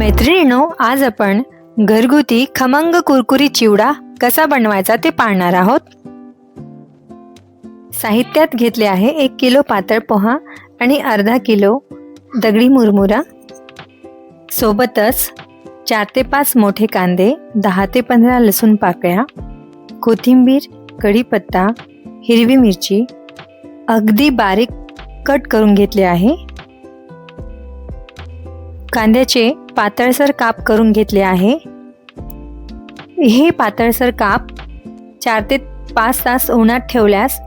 मैत्रिणींनो, आज आपण घरगुती खमंग कुरकुरीत चिवडा कसा बनवायचा ते पाहणार आहोत. साहित्यात घेतले आहे 1 किलो पातळ पोहा आणि अर्धा किलो दगडी मुरमुरा. सोबतच 4 ते 5 मोठे कांदे, 10 ते 15 लसूण पाकळ्या, कोथिंबीर, कढीपत्ता, हिरवी मिरची अगदी बारीक कट करून घेतले आहे. कांद्याचे पातळसर काप करून घेतले आहे. हे पातळसर काप 4 ते 5 तास उन्हात ठेवल्यास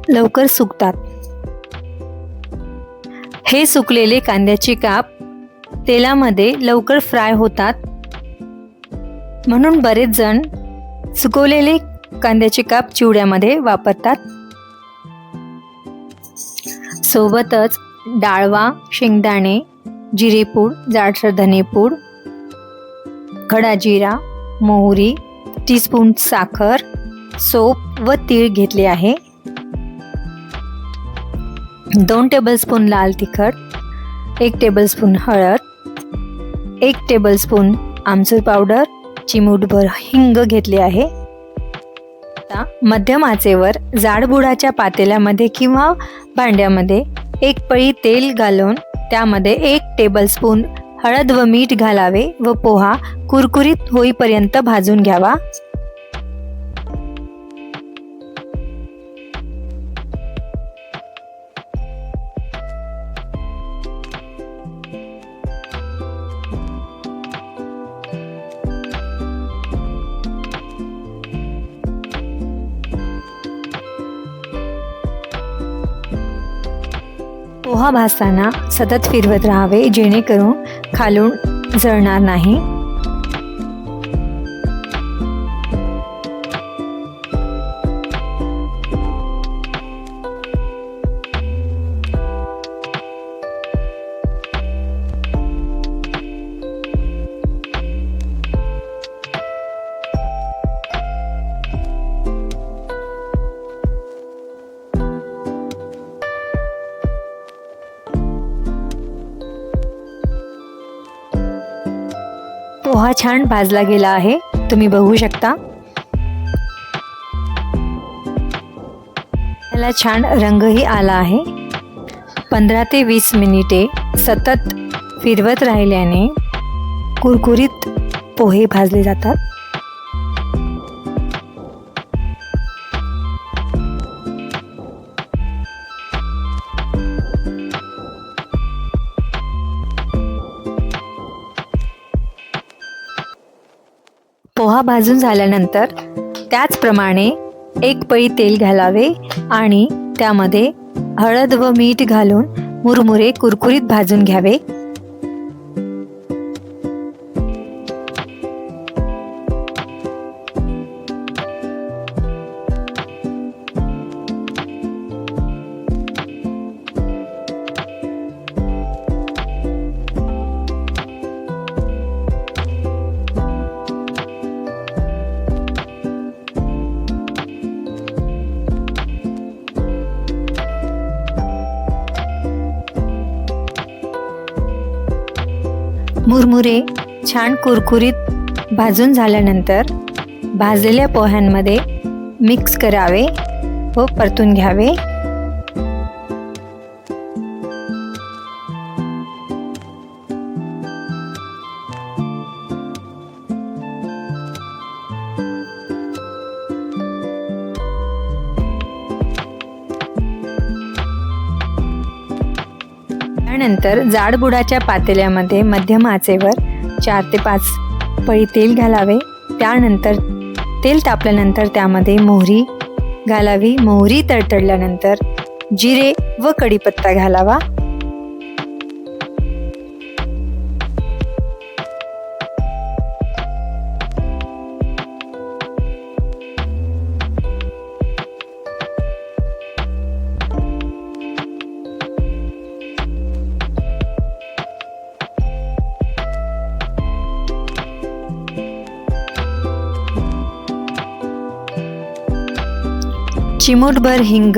लवकर सुकतात. हे सुकलेले कांद्याचे काप तेलामध्ये लवकर फ्राय होतात, म्हणून बरेच जण सुकवलेले कांद्याचे काप चिवड्यामध्ये वापरतात. सोबतच डाळवा, शेंगदाणे, जिरेपूड, जाडसर धनेपूड, खडा जिरा, मोहरी, टीस्पून साखर, सोप व तीळ घेतले आहे. 2 टेबलस्पून लाल तिखट, 1 टेबलस्पून हळद, 1 टेबलस्पून आमचूर पावडर, चिमूटभर हिंग घेतले आहे. आता मध्यम आचेवर जाडबुडाच्या पातेल्यामध्ये किंवा भांड्यामध्ये 1 पळी तेल घालून त्यामध्ये 1 टेबलस्पून हळद व मीठ घालावे व पोहा कुरकुरीत होईपर्यंत भाजून घ्यावा. पोहा भाजताना सतत फिरवत राहावे, जेणेकरून खालून जळणार नाही. पोहा छान भाजला गेला आहे, तुम्ही बघू शकता. याला छान रंगही आला आहे. 15 ते 20 मिनिटे सतत फिरवत राहिल्याने कुरकुरीत पोहे भाजले जातात. पोहा भाजून झाल्यानंतर त्याचप्रमाणे 1 पळी तेल घालावे आणि त्यामध्ये हळद व मीठ घालून मुरमुरे कुरकुरीत भाजून घ्यावे. मुरमुरे छान कुरकुरीत भाजून झाल्यानंतर भाजलेल्या पोह्यांमध्ये मिक्स करावे व परतून घ्यावे. त्यानंतर जाडबुडाच्या पातेल्यामध्ये मध्यम आचेवर 4 ते 5 पळी तेल घालावे. त्यानंतर तेल तापल्यानंतर त्यामध्ये मोहरी घालावी. मोहरी तडतडल्यानंतर जिरे व कढीपत्ता घालावा. चिमूटभर हिंग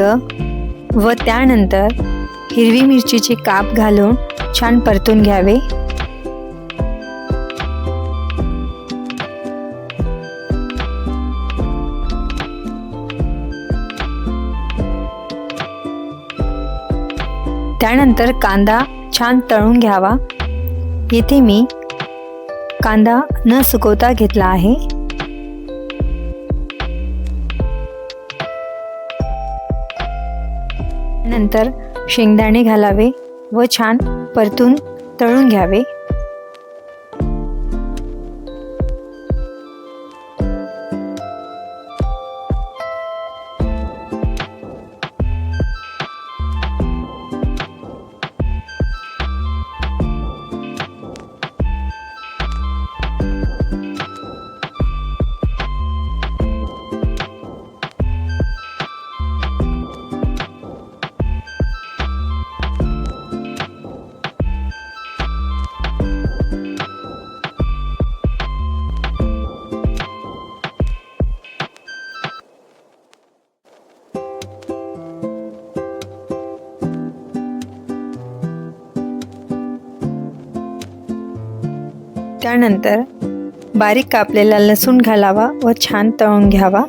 व त्यानंतर हिरवी मिरचीचे काप घालून छान परतून घ्यावे. त्यानंतर कांदा छान तळून घ्यावा. येथे मी कांदा न सुकवता घेतला आहे. नंतर शेंगदाणे घालावे व छान परतून तळून घ्यावे. त्यानंतर बारीक कापलेला लसूण घालावा व छान तळून घ्यावा.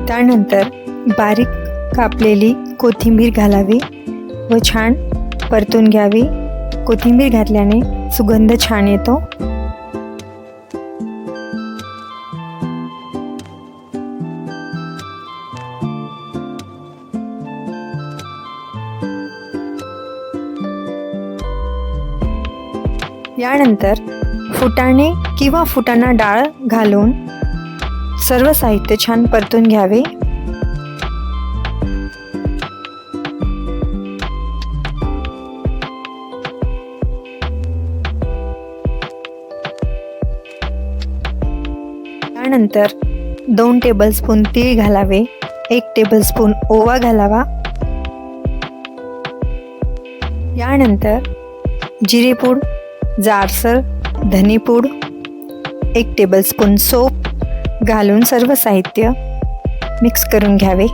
त्यानंतर बारीक कापलेली कोथिंबीर घालावी व छान परतून घ्यावी. कोथिंबीर घातल्याने सुगंध छान येतो. यानंतर फुटाणे किंवा फुटाणा डाळ घालून सर्व साहित्य छान परतून घ्यावे. त्यानंतर 2 टेबलस्पून तीळ घालावे. 1 टेबलस्पून ओवा घालावा. यानंतर जिरेपूड, जाडसर धनेपूड, 1 टेबलस्पून सोप घालून सर्व साहित्य मिक्स करून घ्यावे.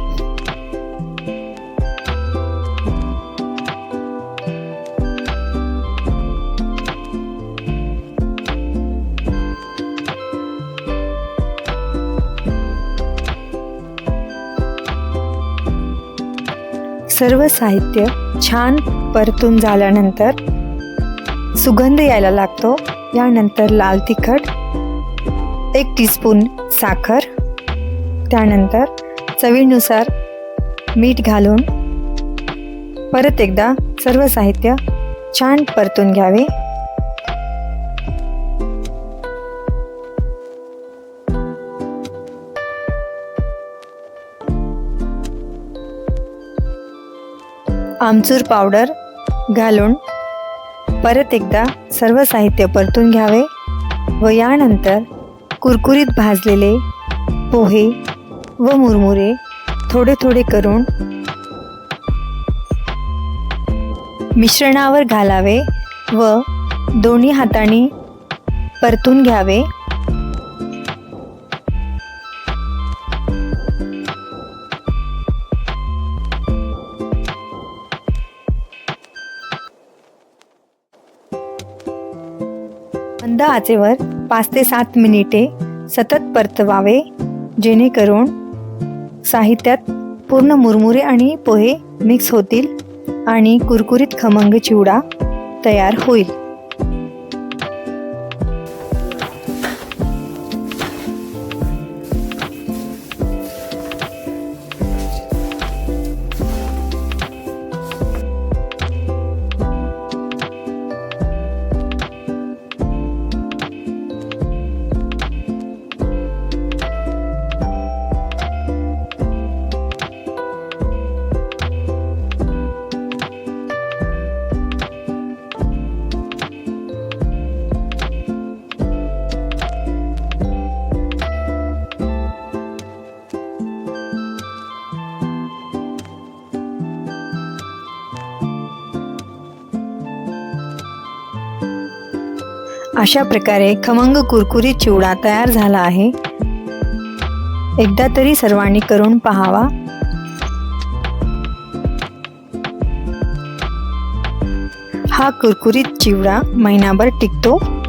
सर्व साहित्य छान परतून झाल्यानंतर सुगंध यायला लागतो. यानंतर लाल तिखट, 1 टीस्पून साखर, त्यानंतर चवीनुसार मीठ घालून परत एकदा सर्व साहित्य छान परतून घ्यावे. आमचूर पावडर घालून परत एकदा सर्व साहित्य परतून घ्यावे व यानंतर कुरकुरीत भाजलेले पोहे व मुरमुरे थोडे थोडे करून मिश्रणावर घालावे व दोन्ही हातांनी परतून घ्यावे. मंद आचेवर 5 ते 7 मिनिटे सतत परतवावे, जेणेकरून साहित्यात पूर्ण मुरमुरे आणि पोहे मिक्स होतील आणि कुरकुरीत खमंग चिवडा तयार होईल. अशा प्रकारे खमंग कुरकुरीत चिवडा तयार झाला आहे. एकदा तरी सर्वांनी करून पाहावा. हा कुरकुरीत चिवडा महिनाभर टिकतो.